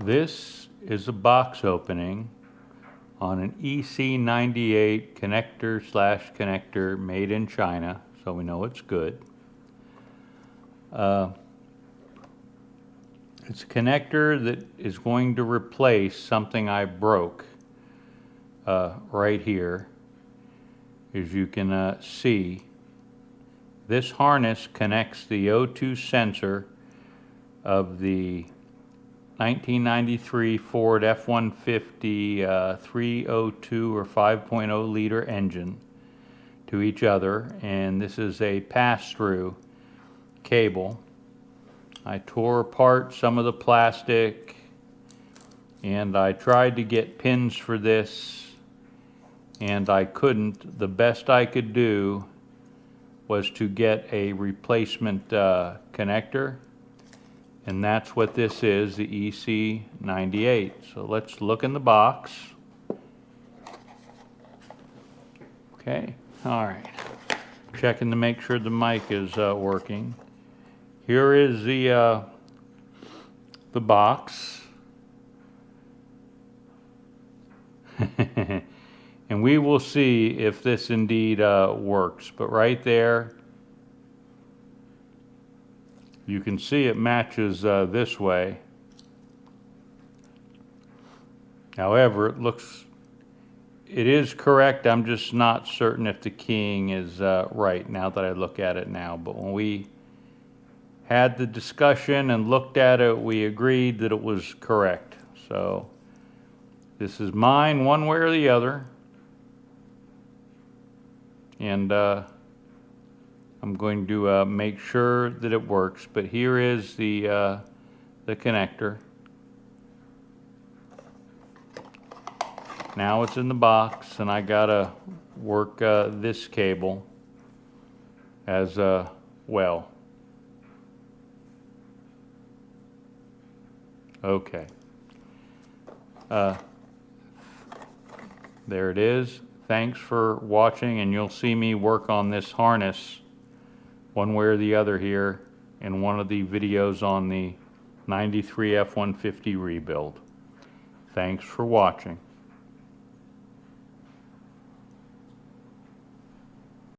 This is a box opening on an EC98 connector made in China, so we know it's good. It's a connector that is going to replace something I broke right here. As you can see, this harness connects the O2 sensor of the 1993 Ford F-150 302 or 5.0 liter engine to each other, and this is a pass-through cable. I tore apart some of the plastic and I tried to get pins for this and I couldn't. The best I could do was to get a replacement connector, and that's what this is, the EC98. So let's look in the box. Okay, all right. Checking to make sure the mic is working. Here is the box. And we will see if this indeed works. But right there, you can see it matches this way. However, it is correct. I'm just not certain if the keying is right now that I look at it now. But when we had the discussion and looked at it, we agreed that it was correct. So this is mine one way or the other. And I'm going to make sure that it works. But here is the connector. Now it's in the box, and I gotta work this cable as well. Okay. There it is. Thanks for watching, and you'll see me work on this harness one way or the other here in one of the videos on the 93 F-150 rebuild. Thanks for watching.